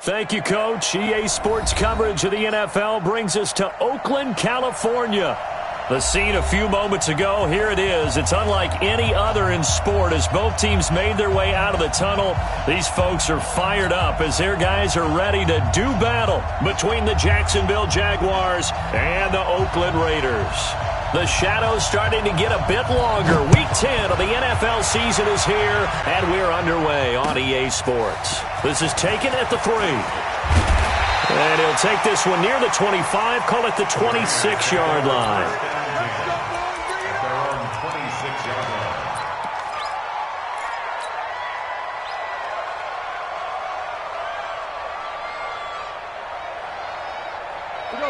Thank you, Coach. EA Sports coverage of the NFL brings us to Oakland, California. The scene a few moments ago, here it is. It's unlike any other in sport as both teams made their way out of the tunnel. These folks are fired up as their guys are ready to do battle between the Jacksonville Jaguars and the Oakland Raiders. The shadows starting to get a bit longer. Week 10 of the NFL season is here, and we're underway on EA Sports. This is taken at the 3. And he'll take this one near the 25, call it the 26-yard line.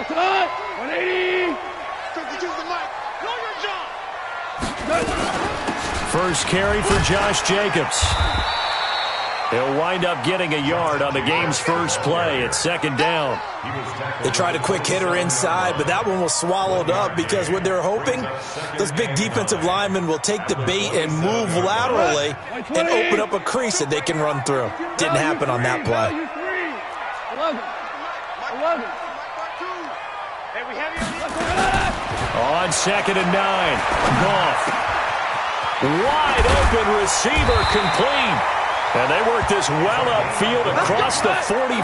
Tonight, 180. Use the mic. Know your job. First carry for Josh Jacobs. He'll wind up getting a yard on the game's first play at second down. They tried a quick hitter inside, but that one was swallowed up because what they're hoping, those big defensive linemen will take the bait and move laterally and open up a crease that they can run through. Didn't happen on that play. 11. On 2nd and 9, Goff. Wide open receiver complete. And they work this well upfield across the 45.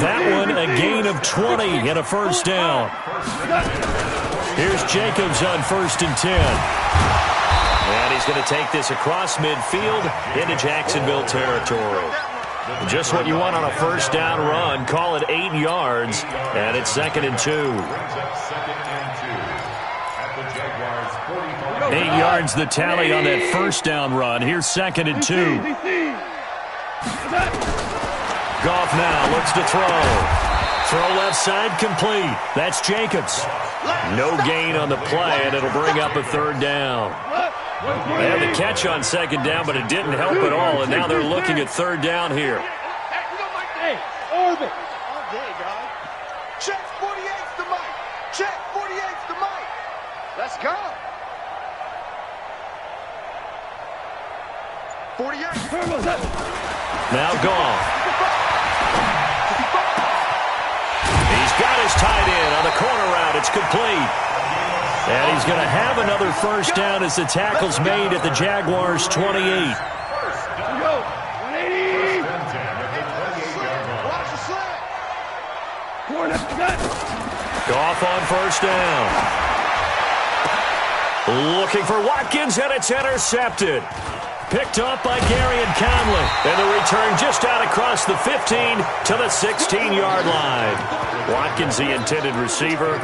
That one a gain of 20 and a first down. Here's Jacobs on 1st and 10. And he's going to take this across midfield into Jacksonville territory. Just what you want on a first down run. Call it 8 yards. And it's 2nd and 2. 8 yards the tally on that first down run. Here's 2nd and 2. Goff now looks to throw. Throw left side complete. That's Jacobs. No gain on the play, and it'll bring up a 3rd down. They had the catch on 2nd down, but it didn't help at all, and now they're looking at 3rd down here. Hey, orbit. All day, guys. Check 48's the mic. Check 48's the mic. Let's go. 48. Now Goff. He's got his tight end on the corner route. It's complete. And he's going to have another first down as the tackle's made at the Jaguars' 28. Go. 180. Watch the slant. Goff on first down. Looking for Watkins, and it's intercepted. Picked up by Gary and Conley. And the return just out across the 15 to the 16-yard line. Watkins, the intended receiver.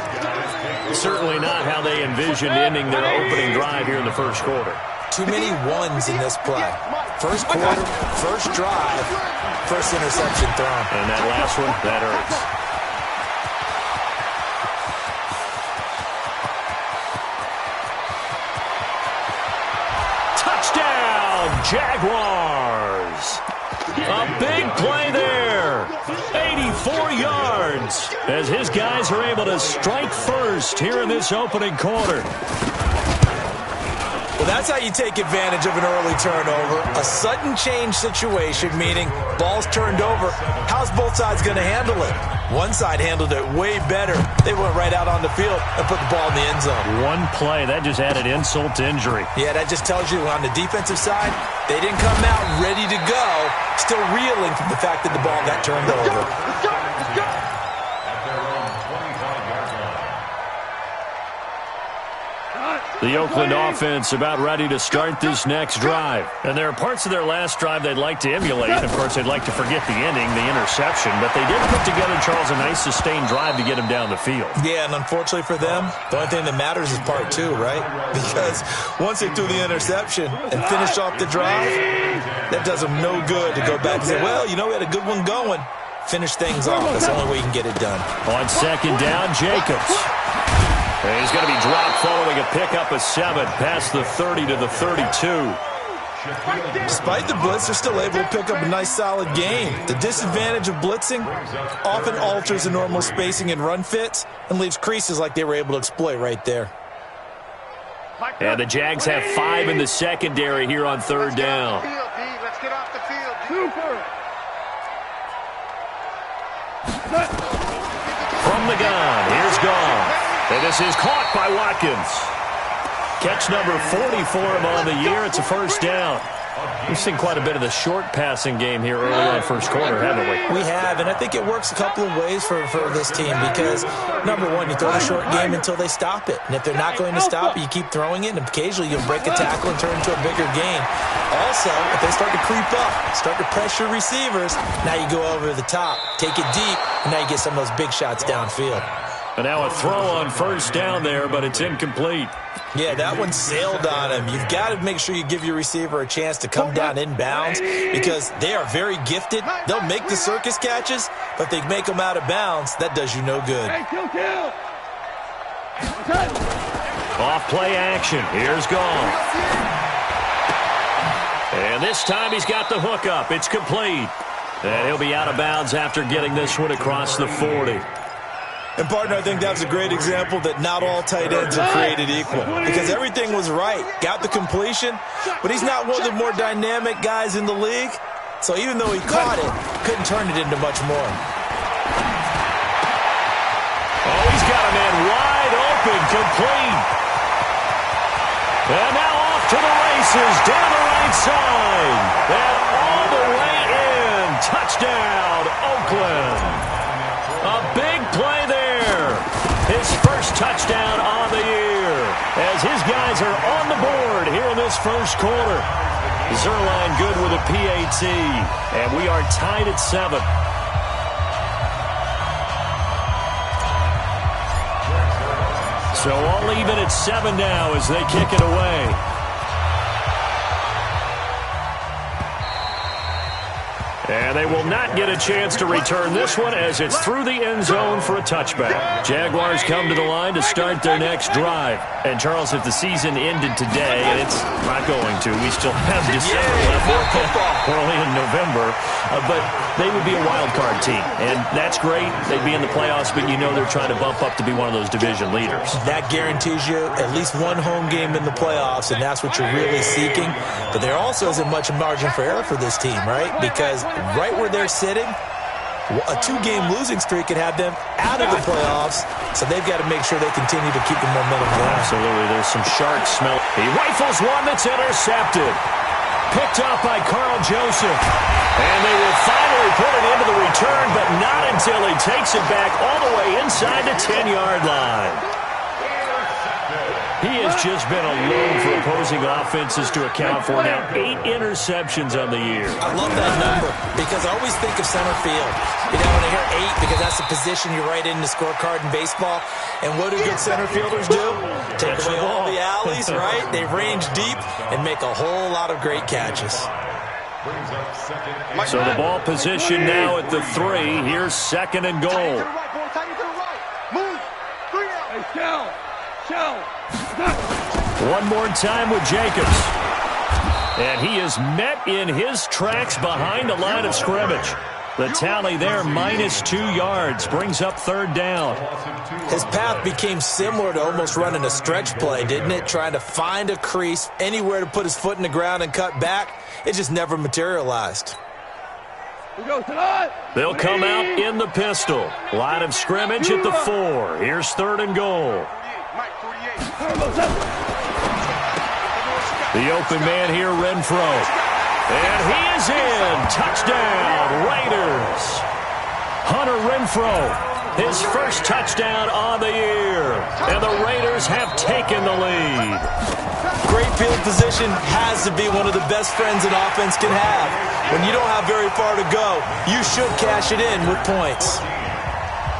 Certainly not how they envisioned ending their opening drive here in the first quarter. Too many ones in this play. First quarter, first drive, first interception thrown. And that last one, that hurts. Jaguars. A big play there. 84 yards as his guys are able to strike first here in this opening quarter. Well, that's how you take advantage of an early turnover. A sudden change situation, meaning ball's turned over. How's both sides going to handle it? One side handled it way better. They went right out on the field and put the ball in the end zone. One play, that just added insult to injury. Yeah, that just tells you on the defensive side, they didn't come out ready to go, still reeling from the fact that the ball got turned over. Let's go. Let's go. The Oakland offense about ready to start this next drive. And there are parts of their last drive they'd like to emulate. Of course, they'd like to forget the ending, the interception. But they did put together, Charles, a nice sustained drive to get them down the field. Yeah, and unfortunately for them, the only thing that matters is part 2, right? Because once they threw the interception and finished off the drive, that does them no good to go back and say, well, you know, we had a good one going. Finish things off. That's the only way you can get it done. On 2nd down, Jacobs. And he's going to be dropped following a pickup of 7 past the 30 to the 32. Despite the blitz, they're still able to pick up a nice solid game. The disadvantage of blitzing often alters the normal spacing and run fits and leaves creases like they were able to exploit right there. And the Jags have 5 in the secondary here on 3rd down. Let's get off the field. Super. From the gun, here's Goff. And this is caught by Watkins. Catch number 40 for him on the year. It's a first down. We've seen quite a bit of the short passing game here early on first quarter, haven't we? We have, and I think it works a couple of ways for this team because, number one, you throw the short game until they stop it. And if they're not going to stop it, you keep throwing it, and occasionally you'll break a tackle and turn into a bigger gain. Also, if they start to creep up, start to pressure receivers, now you go over the top, take it deep, and now you get some of those big shots downfield. And now a throw on first down there, but it's incomplete. Yeah, that one sailed on him. You've got to make sure you give your receiver a chance to come down inbounds because they are very gifted. They'll make the circus catches, but if they make them out of bounds, that does you no good. Off play action. Here's Goff. And this time he's got the hook up. It's complete. And he'll be out of bounds after getting this one across the 40. And, partner, I think that was a great example that not all tight ends are created equal because everything was right. Got the completion, but he's not one of the more dynamic guys in the league. So even though he caught it, couldn't turn it into much more. Oh, he's got a man wide open, complete. And now off to the races, down the right side. And all the way in. Touchdown, Oakland. A big play there. His first touchdown on the year as his guys are on the board here in this first quarter. Zuerlein good with a PAT, and we are tied at 7. So all even at 7 now as they kick it away. And they will not get a chance to return this one as it's through the end zone for a touchback. Jaguars come to the line to start their next drive. And, Charles, if the season ended today, and it's not going to, we still have December left. We're only in November. But they would be a wild card team. And that's great. They'd be in the playoffs, but you know they're trying to bump up to be one of those division leaders. That guarantees you at least one home game in the playoffs, and that's what you're really seeking. But there also isn't much margin for error for this team, right? Because right where they're sitting, a 2-game losing streak could have them out of the playoffs, so they've got to make sure they continue to keep the momentum going. Absolutely. There's some shark smell. He rifles one that's intercepted. Picked up by Carl Joseph. And they will finally put it into the return, but not until he takes it back all the way inside the 10-yard line. He has just been a load for opposing offenses to account for. Now 8 interceptions on the year. I love that number because I always think of center field. You know, when I hear 8, because that's the position you write in the scorecard in baseball. And what do good center fielders do? Take away all the alleys, right? They range deep and make a whole lot of great catches. So the ball position now at the 3. Here's 2nd and goal. One more time with Jacobs. And he is met in his tracks behind the line of scrimmage. The tally there, -2 yards, brings up 3rd down. His path became similar to almost running a stretch play, didn't it? Trying to find a crease, anywhere to put his foot in the ground and cut back. It just never materialized. They'll come out in the pistol. Line of scrimmage at the 4. Here's 3rd and goal. The open man here, Renfro. And he is in. Touchdown, Raiders. Hunter Renfro, his first touchdown on the year. And the Raiders have taken the lead. Great field position has to be one of the best friends an offense can have. When you don't have very far to go, you should cash it in with points.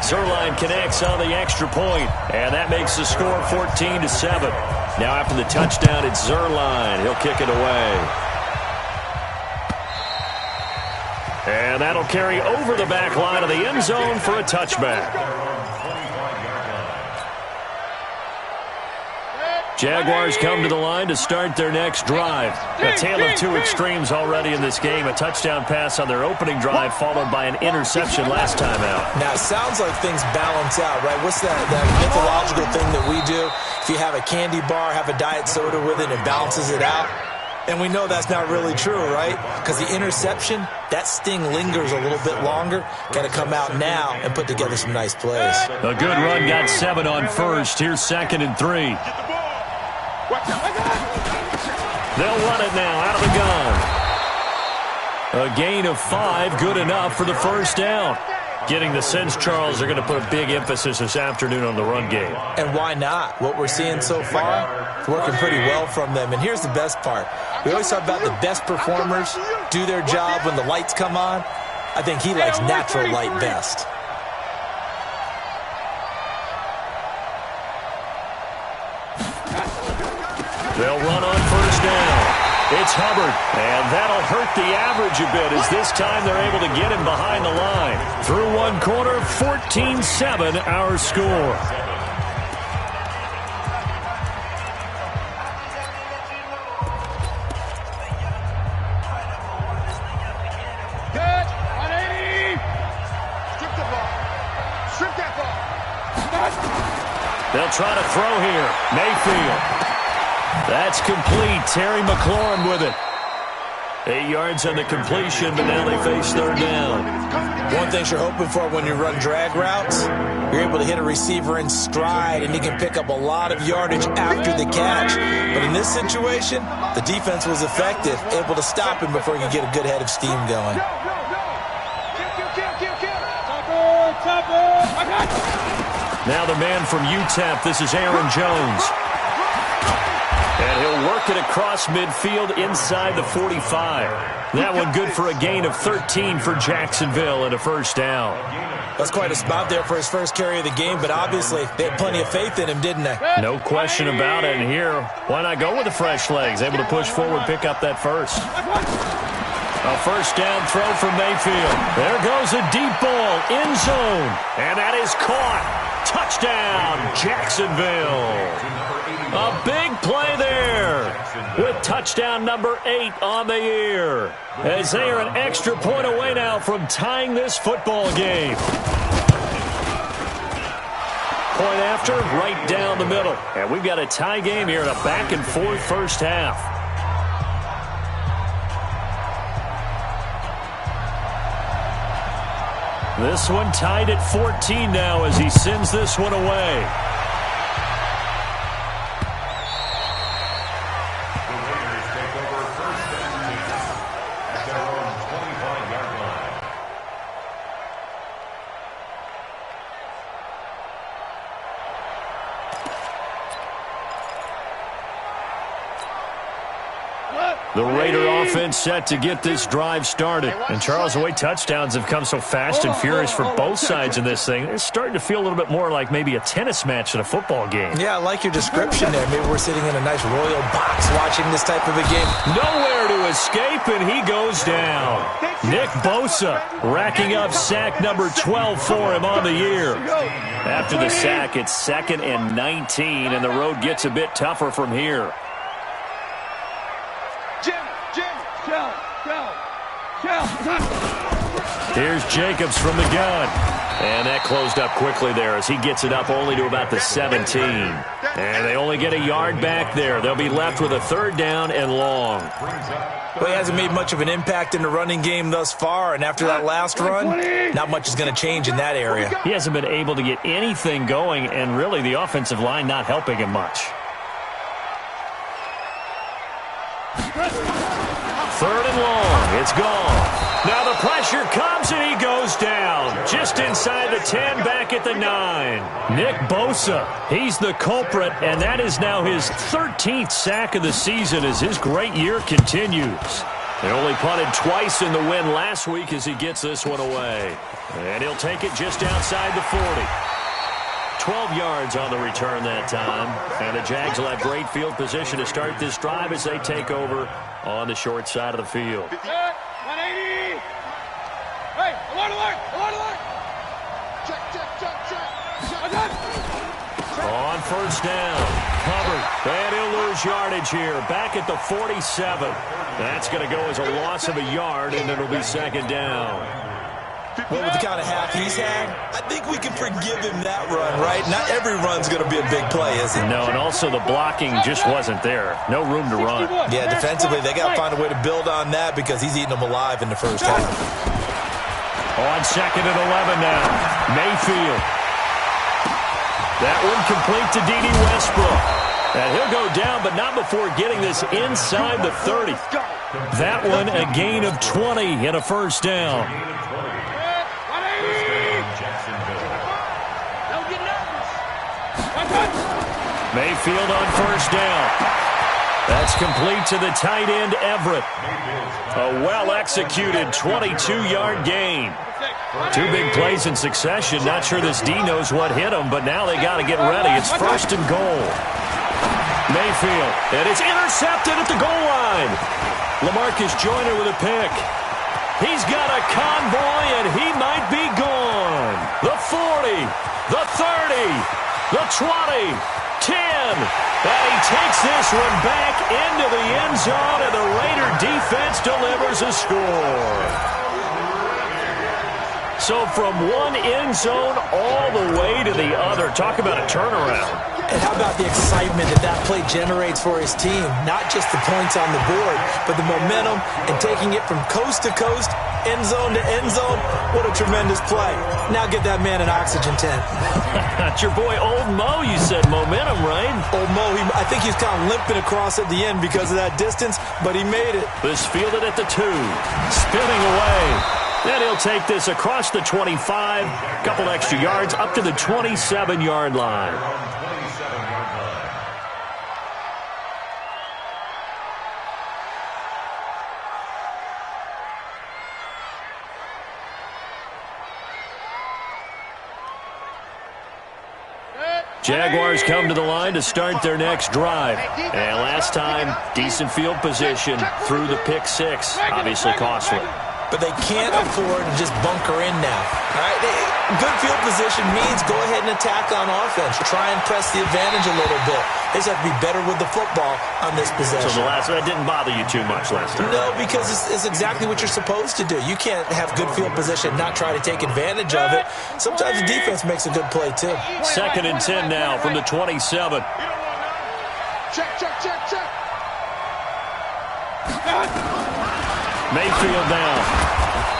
Zuerlein connects on the extra point, and that makes the score 14-7. Now after the touchdown, it's Zuerlein. He'll kick it away. And that'll carry over the back line of the end zone for a touchback. Jaguars come to the line to start their next drive. A tale of 2 extremes already in this game. A touchdown pass on their opening drive, followed by an interception last time out. Now, it sounds like things balance out, right? What's that mythological thing that we do? If you have a candy bar, have a diet soda with it, it balances it out. And we know that's not really true, right? Because the interception, that sting lingers a little bit longer. Got to come out now and put together some nice plays. A good run got 7 on first. Here's 2nd and 3. They'll run it now out of the gun. A gain of 5, good enough for the first down. Getting the sense, Charles, they're going to put a big emphasis this afternoon on the run game. And why not? What we're seeing so far, it's working pretty well from them. And here's the best part. We always talk about the best performers do their job when the lights come on. I think he likes natural light best. They'll run on first down. It's Hubbard, and that'll hurt the average a bit as this time they're able to get him behind the line. Through one quarter, 14-7 our score. Good, 180. Strip the ball. Strip that ball. They'll try to throw here. Mayfield. That's complete. Terry McLaurin with it. 8 yards on the completion, but now they face third down. One thing you're hoping for when you run drag routes, you're able to hit a receiver in stride, and he can pick up a lot of yardage after the catch. But in this situation, the defense was effective, able to stop him before he could get a good head of steam going. Now the man from UTEP, this is Aaron Jones. And he'll work it across midfield inside the 45. That one good for a gain of 13 for Jacksonville and a first down. That's quite a spot there for his first carry of the game, but obviously they had plenty of faith in him, didn't they? No question about it. And here, why not go with the fresh legs? Able to push forward, pick up that first. A first down throw for Mayfield. There goes a deep ball, end zone. And that is caught. Touchdown, Jacksonville. A big play there with touchdown number 8 on the year. As they are an extra point away now from tying this football game. Point after, right down the middle. And we've got a tie game here in a back-and-forth first half. This one tied at 14 now as he sends this one away. The Raider offense set to get this drive started. And Charles, the way touchdowns have come so fast and furious for both sides in this thing, it's starting to feel a little bit more like maybe a tennis match than a football game. Yeah, I like your description there. Maybe we're sitting in a nice royal box watching this type of a game. Nowhere to escape, and he goes down. Nick Bosa racking up sack number 12 for him on the year. After the sack, it's 2nd and 19, and the road gets a bit tougher from here. Here's Jacobs from the gun. And that closed up quickly there as he gets it up only to about the 17. And they only get a yard back there. They'll be left with a third down and long. Well, he hasn't made much of an impact in the running game thus far, and after that last run, not much is going to change in that area. He hasn't been able to get anything going, and really the offensive line not helping him much. Third and long. It's gone. Now the pressure comes, and he goes down. Just inside the 10, back at the 9. Nick Bosa, he's the culprit, and that is now his 13th sack of the season as his great year continues. They only punted twice in the win last week as he gets this one away. And he'll take it just outside the 40. 12 yards on the return that time. And the Jags will have great field position to start this drive as they take over on the short side of the field. 180. Hey, alert, alert, alert, alert. Check. On first down, Hubbard, and he'll lose yardage here. Back at the 47. That's going to go as a loss of a yard, and it'll be 2nd down. Well, with the kind of half he's had, I think we can forgive him that run, right? Not every run's going to be a big play, is it? No, and also the blocking just wasn't there. No room to run. Yeah, defensively, they got to find a way to build on that because he's eating them alive in the first half. On 2nd and 11 now. Mayfield. That one complete to D.D. Westbrook. And he'll go down, but not before getting this inside the 30. That one a gain of 20 and a first down. Mayfield on first down. That's complete to the tight end, Everett. A well-executed 22-yard gain. 2 big plays in succession. Not sure this D knows what hit him, but now they got to get ready. It's 1st and goal. Mayfield, and it's intercepted at the goal line. LaMarcus Joyner with a pick. He's got a convoy, and he might be gone. The 40, the 30, the 20, 10. And he takes this one back into the end zone, and the Raider defense delivers a score. So from one end zone all the way to the other. Talk about a turnaround. And how about the excitement that play generates for his team? Not just the points on the board, but the momentum and taking it from coast to coast, end zone to end zone. What a tremendous play. Now get that man an oxygen tent. That's your boy Old Mo, you said. Momentum, right? Old Mo, I think he's kind of limping across at the end because of that distance, but he made it. This fielded at the 2. Spinning away. Then he'll take this across the 25, couple extra yards, up to the 27-yard line. Jaguars come to the line to start their next drive. And last time, decent field position through the pick 6. Obviously costly. But they can't afford to just bunker in now. All right? Good field position means go ahead and attack on offense. Try and press the advantage a little bit. They just have to be better with the football on this possession. So the last one didn't bother you too much last time? No, because it's exactly what you're supposed to do. You can't have good field position, not try to take advantage of it. Sometimes the defense makes a good play, too. 2nd and 10 now from the 27. Check. Mayfield down.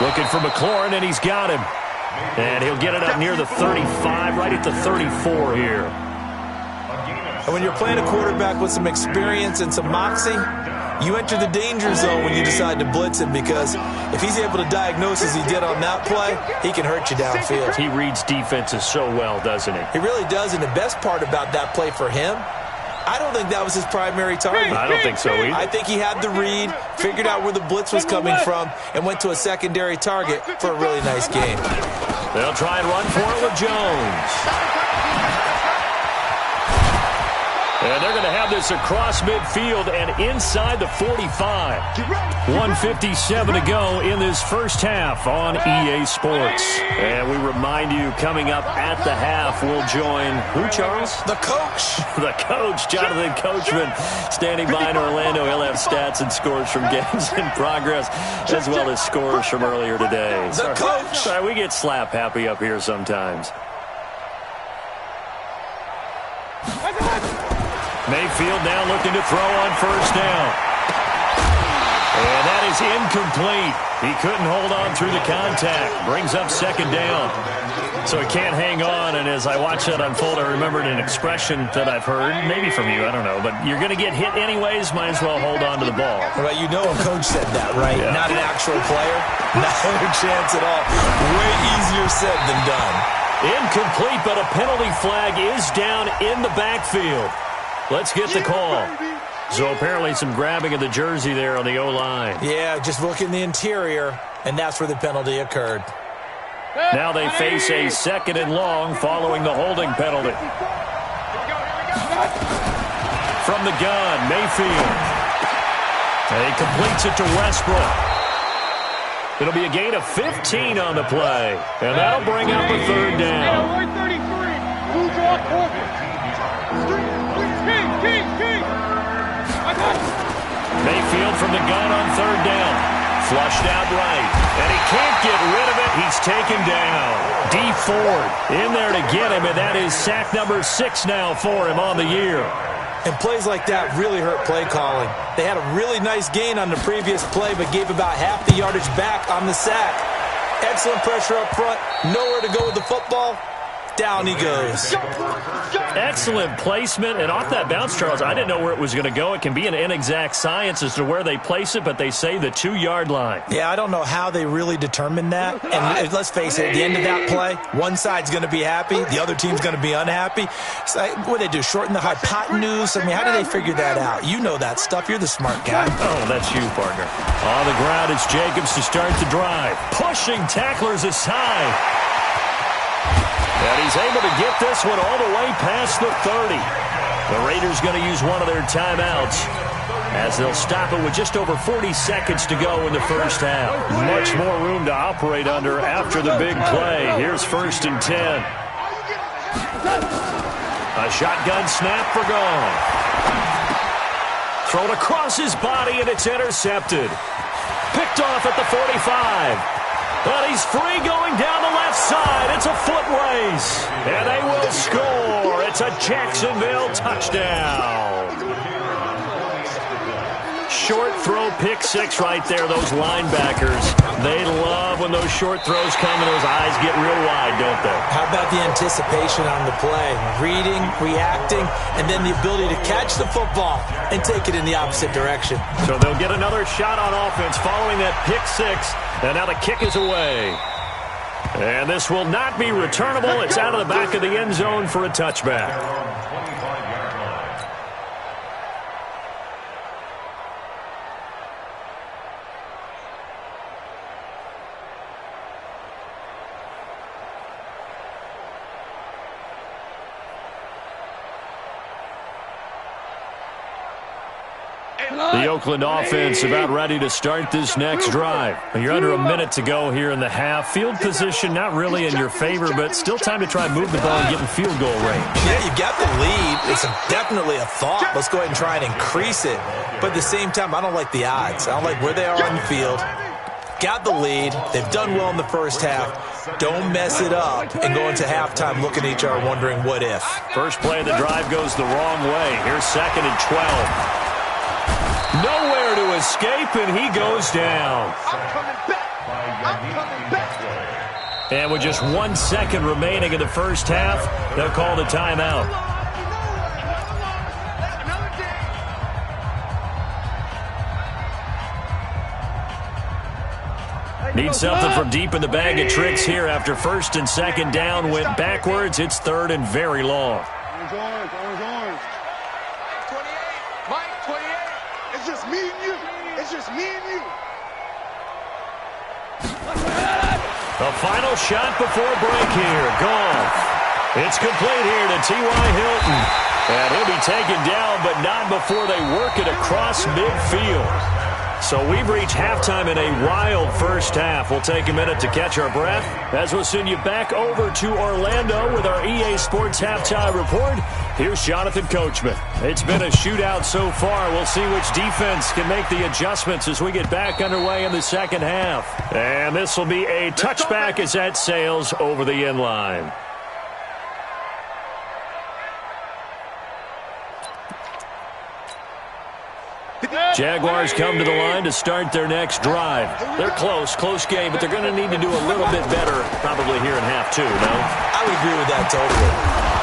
Looking for McLaurin, and he's got him. And he'll get it up near the 35, right at the 34 here. And when you're playing a quarterback with some experience and some moxie, you enter the danger zone when you decide to blitz him, because if he's able to diagnose as he did on that play, he can hurt you downfield. He reads defenses so well, doesn't he? He really does, and the best part about that play for him, I don't think that was his primary target. I don't think so either. I think he had the read, figured out where the blitz was coming from, and went to a secondary target for a really nice game. They'll try and run for it with Jones. And they're going to have this across midfield and inside the 45. 1:57 to go in this first half on EA Sports. And we remind you, coming up at the half, we'll join who, Charles? The coach. The coach, Jonathan Coachman, standing by in Orlando. He'll have stats and scores from games in progress, as well as scores from earlier today. The coach. Sorry, we get slap happy up here sometimes. Mayfield now looking to throw on first down. And that is incomplete. He couldn't hold on through the contact. Brings up 2nd down. So he can't hang on. And as I watch that unfold, I remembered an expression that I've heard, maybe from you, I don't know. But you're going to get hit anyways, might as well hold on to the ball. Well, you know a coach said that, right? Yeah. Not an actual player. Not a chance at all. Way easier said than done. Incomplete, but a penalty flag is down in the backfield. Let's get the call. So apparently some grabbing of the jersey there on the O-line. Yeah, just look in the interior, and that's where the penalty occurred. Now they face a 2nd and long following the holding penalty. From the gun, Mayfield. He completes it to Westbrook. It'll be a gain of 15 on the play, and that'll bring up a 3rd down. Mayfield from the gun on 3rd down. Flushed out right, and he can't get rid of it. He's taken down. D Ford in there to get him, and that is sack number 6 now for him on the year. And plays like that really hurt play calling. They had a really nice gain on the previous play, but gave about half the yardage back on the sack. Excellent pressure up front. Nowhere to go with the football. Down he goes. Excellent placement, and off that bounce, Charles, I didn't know where it was going to go. It can be an inexact science as to where they place it, but they say the 2-yard line. Yeah, I don't know how they really determined that. And let's face it, at the end of that play, one side's going to be happy, the other team's going to be unhappy. It's like, what do they do, shorten the hypotenuse? I mean, how do they figure that out? You know that stuff. You're the smart guy. Oh, that's you, partner. On the ground, it's Jacobs to start the drive. Pushing tacklers aside. And he's able to get this one all the way past the 30. The Raiders going to use one of their timeouts as they'll stop it with just over 40 seconds to go in the first half. Much more room to operate under after the big play. Here's 1st and 10. A shotgun snap for Gone. Thrown across his body, and it's intercepted. Picked off at the 45. But he's free going down the left side. It's a foot race. And they will score. It's a Jacksonville touchdown. Short throw, pick 6 right there. Those linebackers, they love when those short throws come and those eyes get real wide, don't they? How about the anticipation on the play? Reading, reacting, and then the ability to catch the football and take it in the opposite direction. So they'll get another shot on offense following that pick 6. And now the kick is away. And this will not be returnable. It's out of the back of the end zone for a touchback. The Oakland offense about ready to start this next drive. You're under a minute to go here in the half. Field position not really in your favor, but still time to try and move the ball and get in field goal range. Yeah, you've got the lead. It's definitely a thought. Let's go ahead and try and increase it. But at the same time, I don't like the odds. I don't like where they are on the field. Got the lead. They've done well in the first half. Don't mess it up and go into halftime looking at each other wondering what if. First play of the drive goes the wrong way. Here's 2nd and 12. Nowhere to escape, and he goes down. I'm coming back. And with just 1 second remaining in the first half, they'll call the timeout. Need something from deep in the bag of tricks here after 1st and 2nd down. Went backwards. It's 3rd and very long. Orange. 28. Mike, 28. It's just me and you. It's just me and you. The final shot before break here. Gone. It's complete here to T.Y. Hilton. And he'll be taken down, but not before they work it across midfield. So we've reached halftime in a wild first half. We'll take a minute to catch our breath as we'll send you back over to Orlando with our EA Sports Halftime Report. Here's Jonathan Coachman. It's been a shootout so far. We'll see which defense can make the adjustments as we get back underway in the second half. And this will be a touchback as that sails over the end line. Jaguars come to the line to start their next drive. They're close game, but they're going to need to do a little bit better probably here in half 2, no? I would agree with that totally.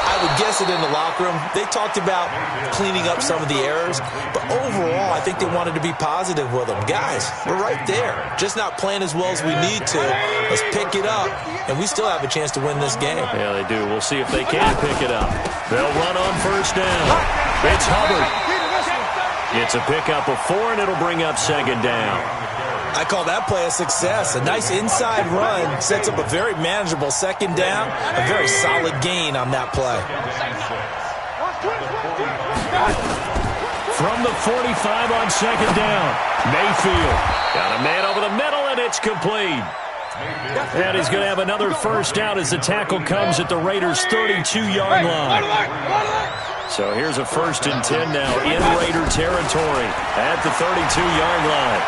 I would guess it in the locker room. They talked about cleaning up some of the errors, but overall, I think they wanted to be positive with them. Guys, we're right there. Just not playing as well as we need to. Let's pick it up, and we still have a chance to win this game. Yeah, they do. We'll see if they can pick it up. They'll run on 1st down. It's Hubbard. It's a pickup of 4, and it'll bring up 2nd down. I call that play a success. A nice inside run sets up a very manageable 2nd down. A very solid gain on that play. From the 45 on 2nd down, Mayfield got a man over the middle, and it's complete. And he's going to have another first down as the tackle comes at the Raiders' 32-yard line. So here's a 1st and 10 now in Raider territory at the 32-yard line.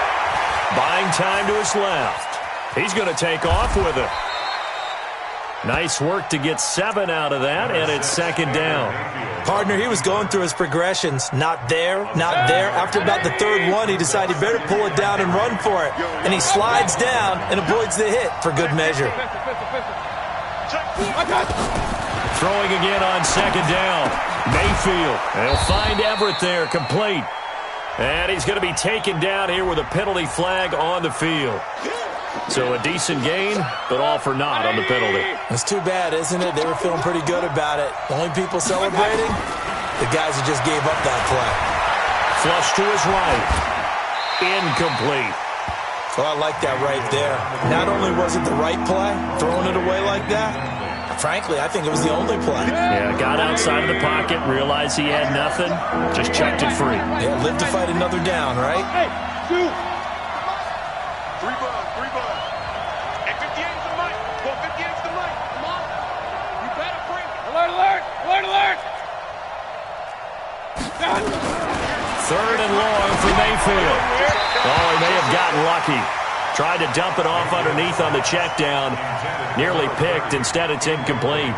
Buying time to his left. He's going to take off with it. Nice work to get 7 out of that, and it's second down. Partner, he was going through his progressions. Not there, not there. After about the third one, he decided he better pull it down and run for it. And he slides down and avoids the hit for good measure. Throwing again on second down. Mayfield. They'll find Everett there, complete. And he's going to be taken down here with a penalty flag on the field. So a decent gain, but all for naught on the penalty. It's too bad, isn't it? They were feeling pretty good about it. The only people celebrating, the guys who just gave up that play. Flush to his right. Incomplete. Well, I like that right there. Not only was it the right play, throwing it away like that, frankly, I think it was the only play. Yeah, got outside of the pocket, realized he had nothing, just chucked it free. Yeah, live to fight another down, right? Hey, shoot. 3 ball. Hey, 58's the mic. Go 58's the mic. Come on. You better bring it. Alert. Third and long for Mayfield. Oh, he may have gotten lucky. Tried to dump it off underneath on the check down. Nearly picked. Instead, it's incomplete.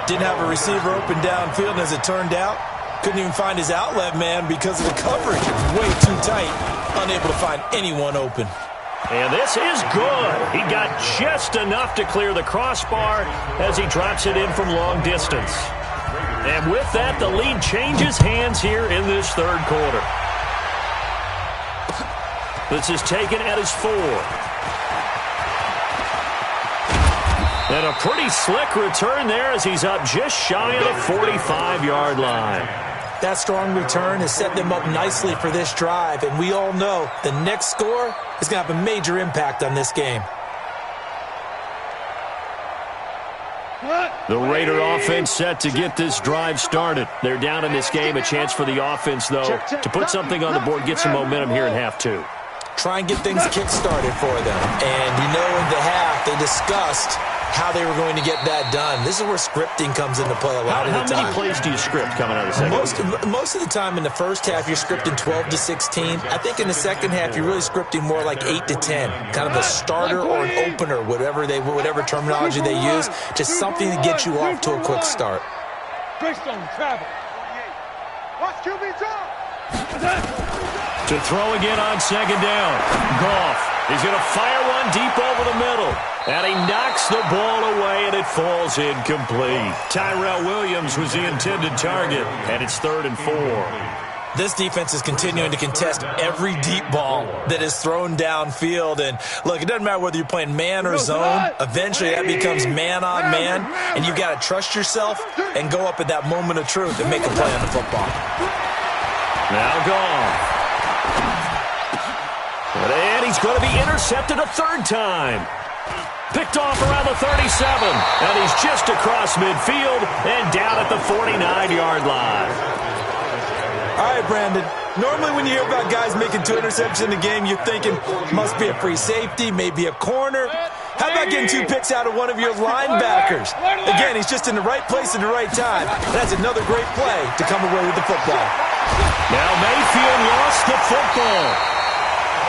Didn't have a receiver open downfield, and as it turned out, couldn't even find his outlet man because of the coverage. It was way too tight. Unable to find anyone open. And this is good. He got just enough to clear the crossbar as he drops it in from long distance. And with that, the lead changes hands here in this third quarter. This is taken at his 4. And a pretty slick return there as he's up just shy of the 45-yard line. That strong return has set them up nicely for this drive, and we all know the next score is going to have a major impact on this game. The Raider offense set to get this drive started. They're down in this game. A chance for the offense, though, to put something on the board, get some momentum here in half 2. Try and get things kick-started for them. And, you know, in the half, they discussed how they were going to get that done. This is where scripting comes into play a lot of the time. How many plays do you script coming out of the second? Most of the time in the first half, you're scripting 12 to 16. I think in the second half, you're really scripting more like 8 to 10. Kind of a starter or an opener, whatever terminology they use. Just something to get you off to a quick start. Based on travel. Watch QB drop. To throw again on second down. Goff. He's going to fire one deep over the middle. And he knocks the ball away, and it falls incomplete. Tyrell Williams was the intended target, and it's 3rd and 4. This defense is continuing to contest every deep ball that is thrown downfield. And, look, it doesn't matter whether you're playing man or zone. Eventually, that becomes man-on-man, and you've got to trust yourself and go up at that moment of truth and make a play on the football. Now Goff. And he's going to be intercepted a 3rd time. Picked off around the 37, and he's just across midfield and down at the 49-yard line. All right, Brandon. Normally when you hear about guys making 2 interceptions in a game, you're thinking must be a free safety, maybe a corner. How about getting 2 picks out of one of your linebackers? Again, he's just in the right place at the right time. That's another great play to come away with the football. Now Mayfield lost the football.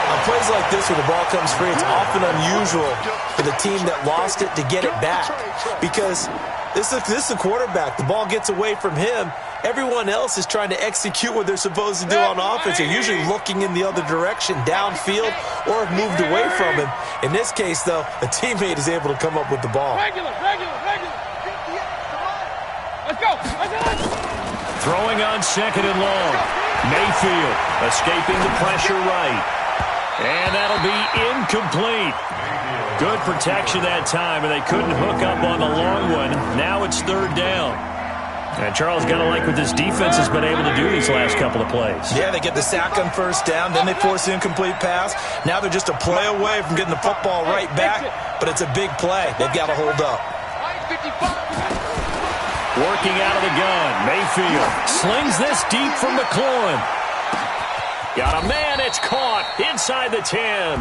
On plays like this where the ball comes free, it's often unusual for the team that lost it to get it back. Because this is a quarterback. The ball gets away from him. Everyone else is trying to execute what they're supposed to do on offense. They're usually looking in the other direction, downfield, or have moved away from him. In this case, though, a teammate is able to come up with the ball. Regular. Let's go. Throwing on 2nd and long. Mayfield escaping the pressure right. And that'll be incomplete. Good protection that time, and they couldn't hook up on the long one. Now it's 3rd down. And Charles, got to like what this defense has been able to do these last couple of plays. Yeah, they get the sack on 1st down, then they force the incomplete pass. Now they're just a play away from getting the football right back, but it's a big play. They've got to hold up. Working out of the gun, Mayfield slings this deep from McLaurin. Got a man, it's caught inside the 10.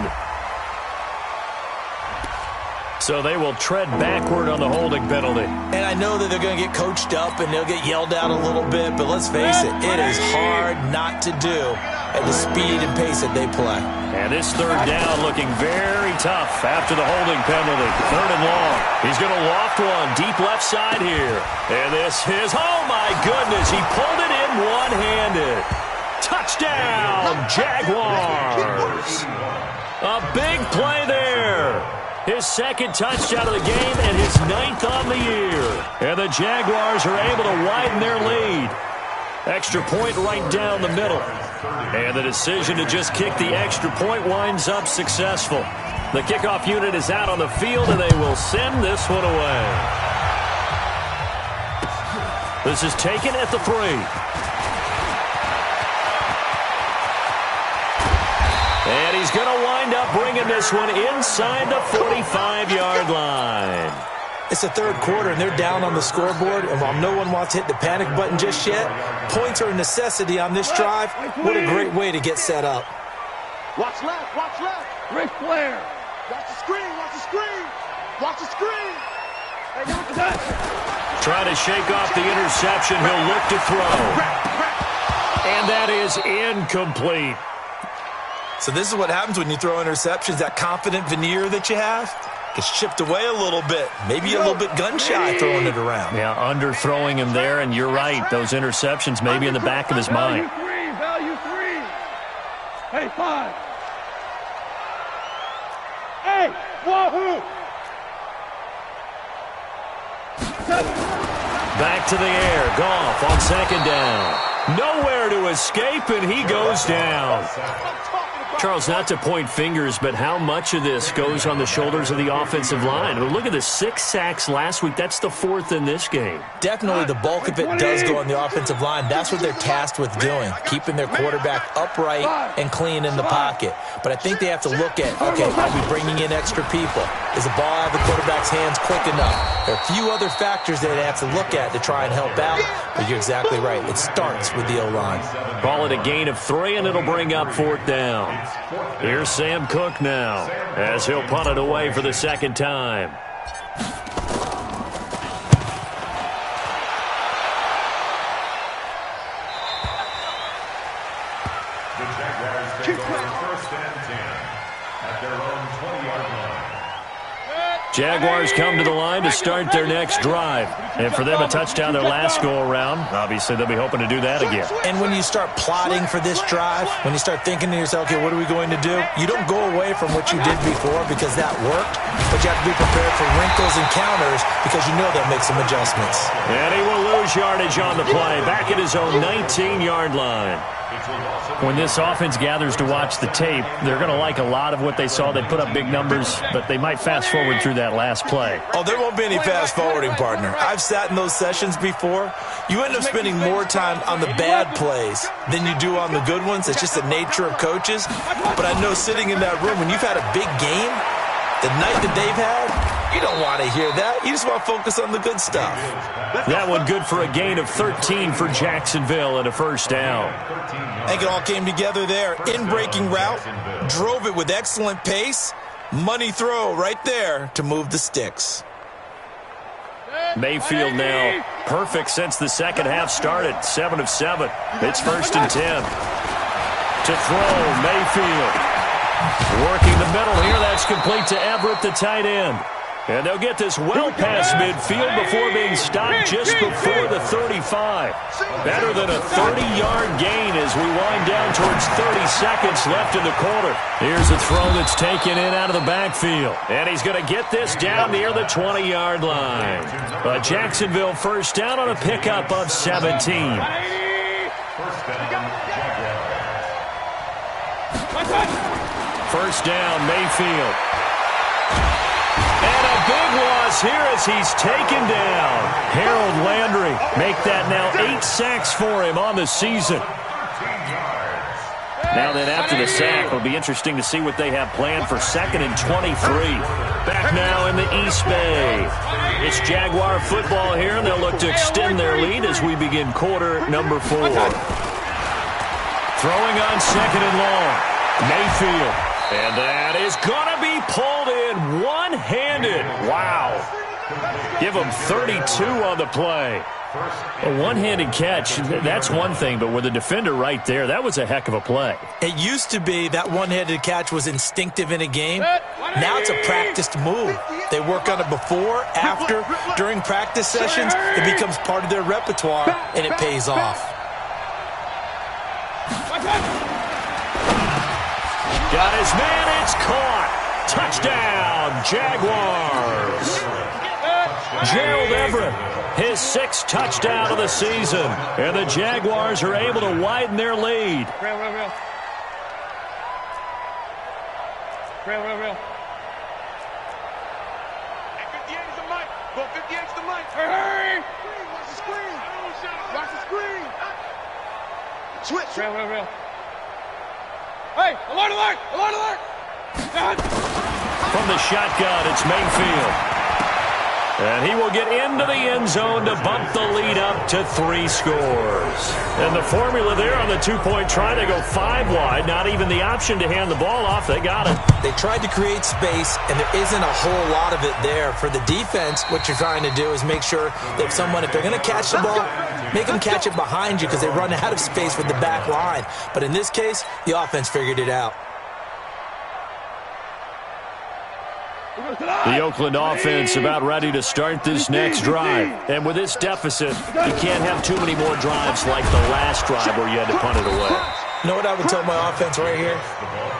So they will tread backward on the holding penalty. And I know that they're going to get coached up and they'll get yelled at a little bit, but let's face it, it is hard not to do at the speed and pace that they play. And this third down looking very tough after the holding penalty. Third and long. He's going to loft one deep left side here. And this is, oh my goodness, he pulled it in one-handed. Touchdown, Jaguars. A big play there. His second touchdown of the game and his 9th on the year. And the Jaguars are able to widen their lead. Extra point right down the middle. And the decision to just kick the extra point winds up successful. The kickoff unit is out on the field, and they will send this one away. This is taken at the 3. And he's going to wind up bringing this one inside the 45-yard line. It's the third quarter, and they're down on the scoreboard. And while no one wants to hit the panic button just yet, points are a necessity on this drive. What a great way to get set up. Watch left, watch left. Ric Flair. Watch the screen, watch the screen. Watch the screen. Hey, give it to that. Trying to shake off the interception. He'll look to throw. And that is incomplete. So this is what happens when you throw interceptions. That confident veneer that you have gets chipped away a little bit. Maybe a little bit gun-shy throwing it around. Yeah, underthrowing him there, and you're right. Those interceptions may be in the back of his mind. Value 3. Hey, 5. Hey, wahoo! Back to the air. Goff on second down. Nowhere to escape, and he goes down. Charles, not to point fingers, but how much of this goes on the shoulders of the offensive line? I mean, look at the 6 sacks last week. That's the 4th in this game. Definitely the bulk of it does go on the offensive line. That's what they're tasked with doing, keeping their quarterback upright and clean in the pocket. But I think they have to look at, okay, are we bringing in extra people? Is the ball out of the quarterback's hands quick enough? There are a few other factors that they have to look at to try and help out, but you're exactly right. It starts with the O-line. Call it a gain of 3, and it'll bring up 4th down. Here's Sam Cook now, as he'll punt it away for the second time. The Jaguars take over 1st and 10 at their own 20-yard line. Jaguars come to the line to start their next drive. And for them, a touchdown their last go-around. Obviously, they'll be hoping to do that again. And when you start plotting for this drive, when you start thinking to yourself, okay, what are we going to do? You don't go away from what you did before because that worked, but you have to be prepared for wrinkles and counters because you know they'll make some adjustments. And he will lose yardage on the play, back at his own 19-yard line. When this offense gathers to watch the tape, they're going to like a lot of what they saw. They put up big numbers, but they might fast forward through that last play. Oh, there won't be any fast forwarding, partner. I've sat in those sessions before. You end up spending more time on the bad plays than you do on the good ones. It's just the nature of coaches. But I know sitting in that room, when you've had a big game, the night that they've had, you don't want to hear that. You just want to focus on the good stuff. That one good for a gain of 13 for Jacksonville and a first down. I think it all came together there. In-breaking route, drove it with excellent pace. Money throw right there to move the sticks. Mayfield now perfect since the second half started. 7 of 7. It's 1st and 10. To throw, Mayfield. Working the middle here. That's complete to Everett, the tight end. And they'll get this well past midfield before being stopped just before the 35. Better than a 30-yard gain as we wind down towards 30 seconds left in the quarter. Here's a throw that's taken in out of the backfield. And he's going to get this down near the 20-yard line. A Jacksonville first down on a pickup of 17. First down, Mayfield. And a big loss here as he's taken down. Harold Landry make that now 8 sacks for him on the season. Now then, after the sack, it'll be interesting to see what they have planned for 2nd and 23. Back now in the East Bay. It's Jaguar football here, and they'll look to extend their lead as we begin quarter number 4. Throwing on 2nd and long. Mayfield. And that is going to be pulled in one-handed. Wow. Give give them 32 on the play. A one-handed catch, that's one thing, but with a defender right there, that was a heck of a play. It used to be that one-handed catch was instinctive in a game. Now it's a practiced move. They work on it before, after, during practice sessions. It becomes part of their repertoire, and it pays off. Got his man, it's caught. Touchdown, Jaguars. Gerald Everett, his 6th touchdown of the season. And the Jaguars are able to widen their lead. Real. Hey, 58's the mic. Go 58's the mic. Hey! Watch the screen. Watch the screen. Switch. Real. Hey, alert! From the shotgun, it's Mayfield. And he will get into the end zone to bump the lead up to 3 scores. And the formula there on the 2-point try, they go 5 wide. Not even the option to hand the ball off. They got it. They tried to create space, and there isn't a whole lot of it there. For the defense, what you're trying to do is make sure that if they're going to catch the ball, make them catch it behind you because they run out of space with the back line. But in this case, the offense figured it out. The Oakland offense about ready to start this next drive. And with this deficit, you can't have too many more drives like the last drive where you had to punt it away. You know what I would tell my offense right here?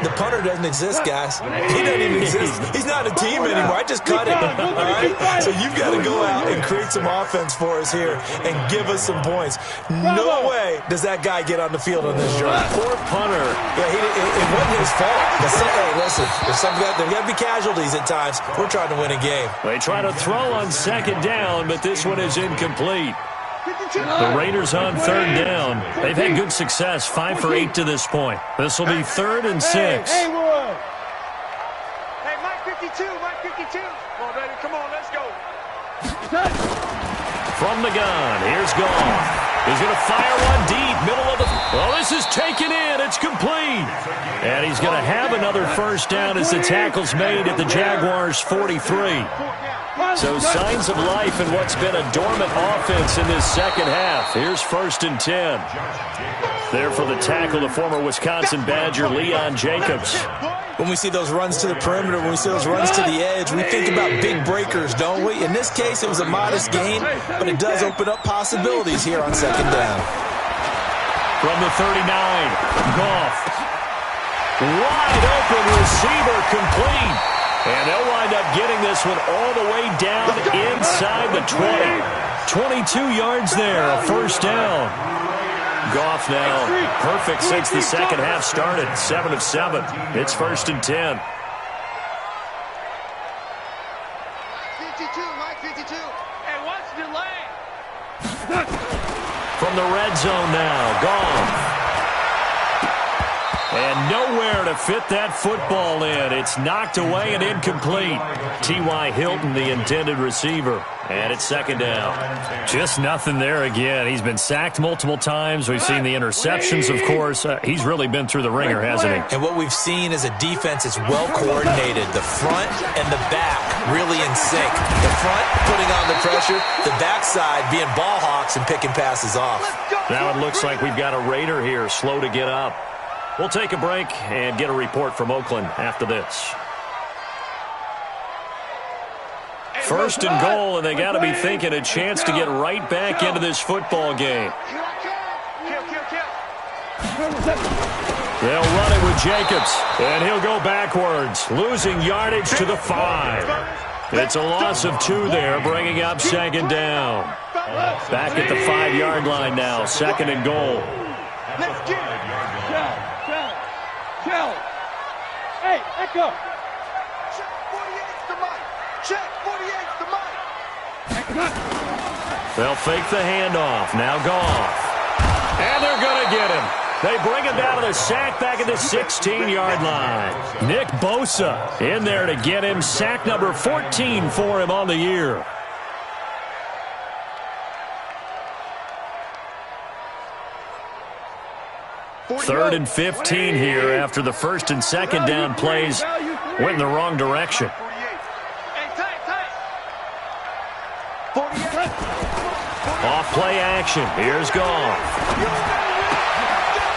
The punter doesn't exist, guys. He doesn't even exist. He's not a team anymore. I just cut it, all right? So you've got to go out and create some offense for us here and give us some points. No way does that guy get on the field on this drive. Poor punter. Yeah, it wasn't his fault. Hey, listen, there's got to be casualties at times. We're trying to win a game. They try to throw on 2nd down, but this one is incomplete. The Raiders on 3rd down. They've had good success, 5 for 8 to this point. This will be 3rd and 6. Hey, Mike 52. Come on, baby, come on, let's go. From the gun, here's Goff. He's going to fire one deep, middle of the... Well, this is taken in. It's complete. And he's going to have another first down as the tackle's made at the Jaguars' 43. So signs of life in what's been a dormant offense in this second half. Here's 1st and 10. There for the tackle, the former Wisconsin Badger, Leon Jacobs. When we see those runs to the perimeter, when we see those runs to the edge, we think about big breakers, don't we? In this case, it was a modest gain, but it does open up possibilities here on 2nd down. From the 39, Goff. Wide open receiver, complete. And they'll wind up getting this one all the way down inside the 20. 22 yards there, a first down. Goff now perfect since the second half started, 7 of 7. It's 1st and 10. 52, Mike 52. Hey, what's the delay? From the red zone now, Goff. And nowhere to fit that football in. It's knocked away and incomplete. T.Y. Hilton, the intended receiver. And it's 2nd down. Just nothing there again. He's been sacked multiple times. We've seen the interceptions, of course. He's really been through the ringer, hasn't he? And what we've seen is a defense that's well coordinated. The front and the back really in sync. The front putting on the pressure. The backside being ball hawks and picking passes off. Now it looks like we've got a Raider here, slow to get up. We'll take a break and get a report from Oakland after this. 1st and goal, and they got to be thinking a chance to get right back into this football game. They'll run it with Jacobs, and he'll go backwards, losing yardage to the 5. It's a loss of 2 there, bringing up 2nd down. Back at the 5-yard line now, 2nd and goal. Let's get it. Challenge. Hey, echo. Check 48's the mic. Check 48's the mic. They'll fake the handoff. Now Goff. And they're going to get him. They bring him down to the sack back at the 16-yard line. Nick Bosa in there to get him. Sack number 14 for him on the year. Third and 15 here after the 1st and 2nd down plays went in the wrong direction. play action. Here's Goff.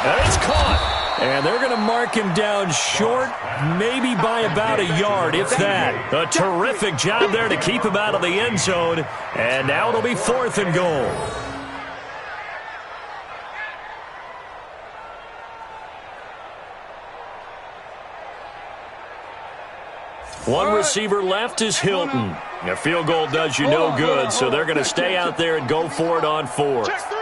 And it's caught. And they're going to mark him down short, maybe by about a yard, if that. A terrific job there to keep him out of the end zone. And now it'll be 4th and goal. One receiver left is Hilton. A field goal does you no good, so they're going to stay out there and go for it on 4th. Check three.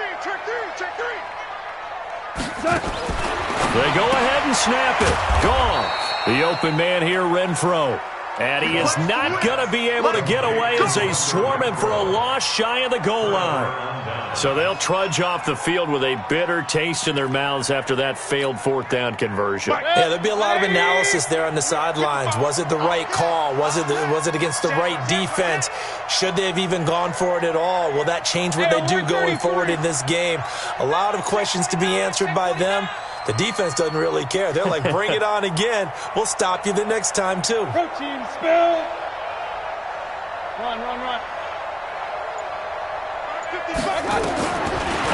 They go ahead and snap it. Gone. The open man here, Renfro. And he is not going to be able to get away as they swarm him for a loss shy of the goal line. So they'll trudge off the field with a bitter taste in their mouths after that failed 4th down conversion. Yeah, there'll be a lot of analysis there on the sidelines. Was it the right call? Was it against the right defense? Should they have even gone for it at all? Will that change what they do going forward in this game? A lot of questions to be answered by them. The defense doesn't really care. They're like, bring it on again. We'll stop you the next time, too. Protein spill. Run.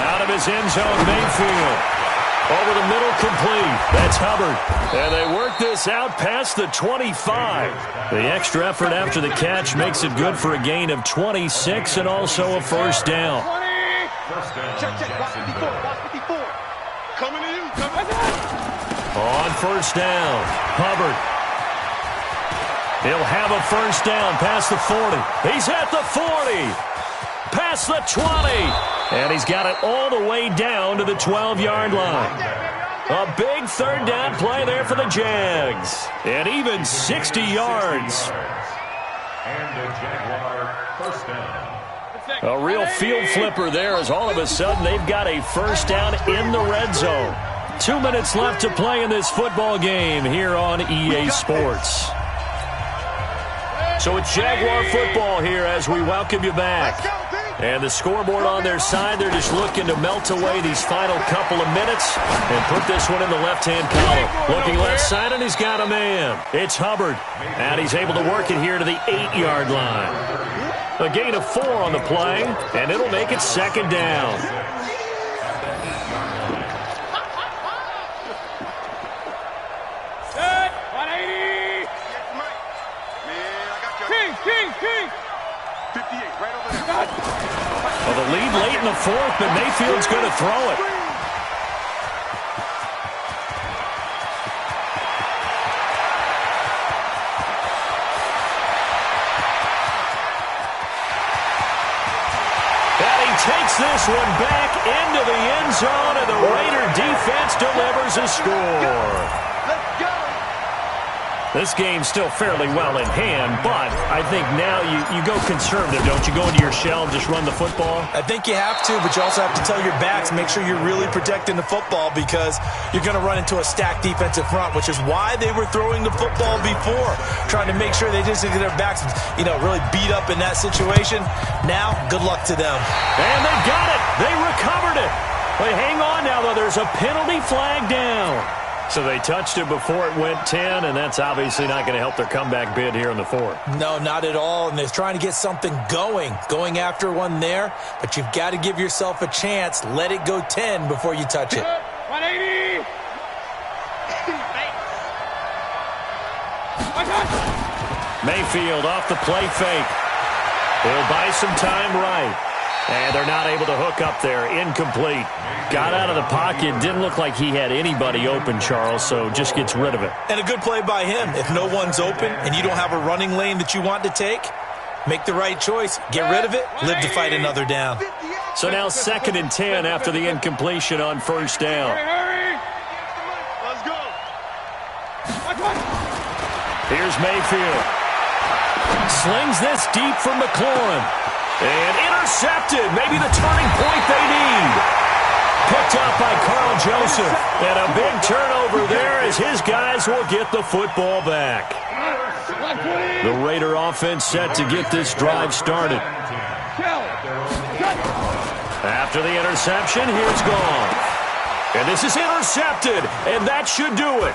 Out of his end zone, Mayfield. Over the middle, complete. That's Hubbard. And they work this out past the 25. The extra effort after the catch makes it good for a gain of 26 and also a first down. Check. Watch 54. Coming to you. On first down, Hubbard. He'll have a first down past the 40. He's at the 40. Past the 20. And he's got it all the way down to the 12-yard line. A big 3rd down play there for the Jags. And even 60 yards. And the Jaguar first down. A real field flipper there as all of a sudden they've got a first down in the red zone. 2 minutes left to play in this football game here on EA Sports. So it's Jaguar football here as we welcome you back. And the scoreboard on their side, they're just looking to melt away these final couple of minutes and put this one in the left-hand column. Looking left side, and he's got a man. It's Hubbard, and he's able to work it here to the 8-yard line. A gain of 4 on the play, and it'll make it 2nd down. Set. 180. King. 58, right over there. Well, the lead late in the 4th, but Mayfield's going to throw it. Takes this one back into the end zone, and the Raider defense delivers a score. Let's go. This game's still fairly well in hand, but I think now you go conservative, don't you? Go into your shell and just run the football? I think you have to, but you also have to tell your backs, make sure you're really protecting the football because you're going to run into a stacked defensive front, which is why they were throwing the football before, trying to make sure they just get their backs, really beat up in that situation. Now, good luck to them. And they got it. They recovered it. But hang on now, though. There's a penalty flag down. So they touched it before it went 10, and that's obviously not going to help their comeback bid here in the 4th. No, not at all, and they're trying to get something going after one there, but you've got to give yourself a chance. Let it go 10 before you touch it. 180. Mayfield off the play fake. He'll buy some time right. And they're not able to hook up there. Incomplete. Got out of the pocket. Didn't look like he had anybody open, Charles, so just gets rid of it. And a good play by him. If no one's open and you don't have a running lane that you want to take, make the right choice. Get rid of it. Live to fight another down. So now 2nd and 10 after the incompletion on first down. Hurry. Let's go. Here's Mayfield. Slings this deep for McLaurin. And intercepted. Maybe the turning point they need. Picked up by Carl Joseph. And a big turnover there as his guys will get the football back. The Raider offense set to get this drive started. After the interception, here's Goff. And this is intercepted. And that should do it.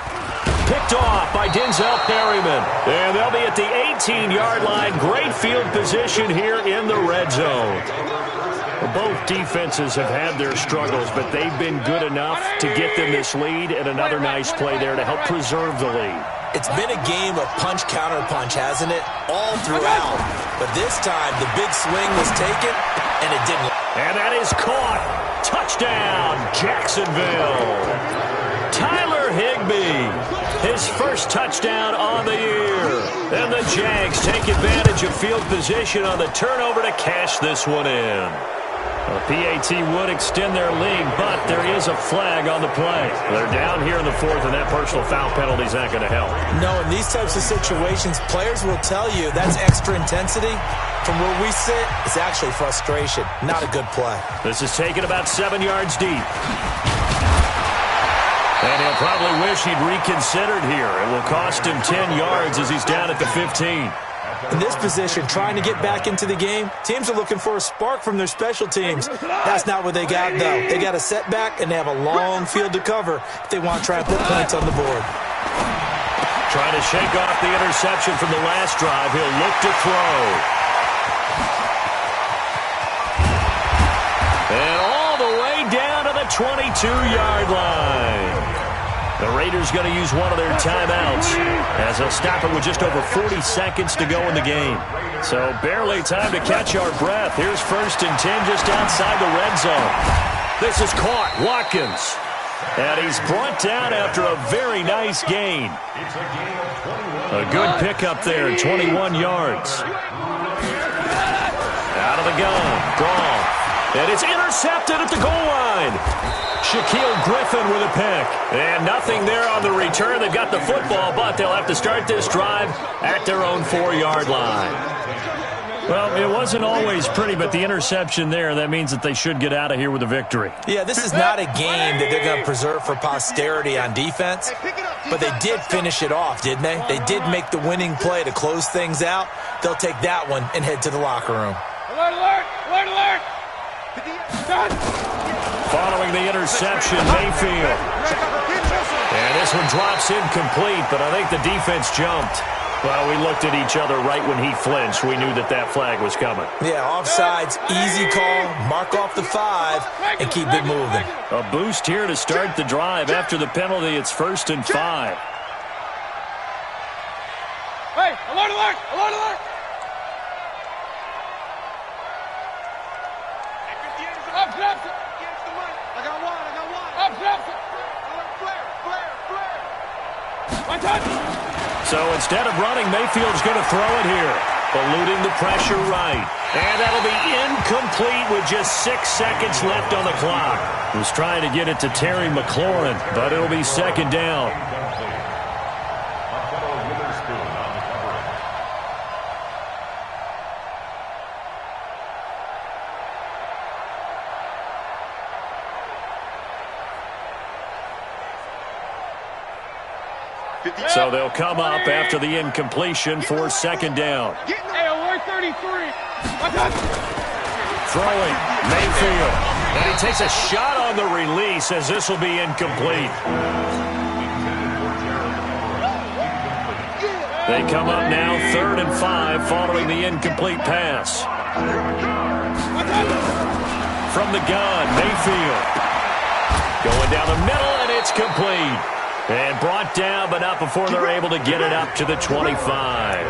picked off by Denzel Perryman. And they'll be at the 18-yard line. Great field position here in the red zone. Both defenses have had their struggles, but they've been good enough to get them this lead, and another nice play there to help preserve the lead. It's been a game of punch-counter-punch, hasn't it? All throughout. But this time, the big swing was taken, and it didn't. And that is caught. Touchdown, Jacksonville. Tyler Higbee, his first touchdown on the year. And the Jags take advantage of field position on the turnover to cash this one in. The PAT would extend their lead, but there is a flag on the play. They're down here in the fourth, and that personal foul penalty is not going to help. No, in these types of situations, players will tell you that's extra intensity. From where we sit, it's actually frustration. Not a good play. This is taken about 7 yards deep. And he'll probably wish he'd reconsidered here. It will cost him 10 yards as he's down at the 15. In this position, trying to get back into the game, teams are looking for a spark from their special teams. That's not what they got, though. They got a setback, and they have a long field to cover if they want to try and put points on the board. Trying to shake off the interception from the last drive. He'll look to throw. And all the way down to the 22-yard line. The Raiders going to use one of their timeouts as they'll stop it with just over 40 seconds to go in the game. So barely time to catch our breath. Here's 1st and 10 just outside the red zone. This is caught. Watkins. And he's brought down after a very nice gain. A good pickup there, 21 yards. Out of the gun. Gone. And it's intercepted at the goal line. Shaquille Griffin with a pick. And nothing there on the return. They've got the football, but they'll have to start this drive at their own 4-yard line. Well, it wasn't always pretty, but the interception there, that means that they should get out of here with a victory. Yeah, this is not a game that they're going to preserve for posterity on defense, but they did finish it off, didn't they? They did make the winning play to close things out. They'll take that one and head to the locker room. Alert, alert, alert, alert. Following the interception, Mayfield. And this one drops incomplete, but I think the defense jumped. Well, we looked at each other right when he flinched. We knew that that flag was coming. Yeah, offsides, easy call, mark off the 5, and keep it moving. A boost here to start the drive. After the penalty, it's 1st and 5. Hey, alert, alert, alert, alert. Up, up. I got one. Up, up. Flare. One touch. So instead of running, Mayfield's going to throw it here. Eluding the pressure right. And that'll be incomplete with just 6 seconds left on the clock. He was trying to get it to Terry McLaurin, but it'll be 2nd down. So they'll come up after the incompletion for 2nd down. Hey, alert 33. Throwing, Mayfield. And he takes a shot on the release as this will be incomplete. They come up now 3rd and 5 following the incomplete pass. From the gun, Mayfield. Going down the middle, and it's complete. And brought down, but not before they're able to get it up to the 25.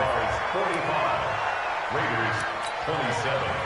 Raiders 27.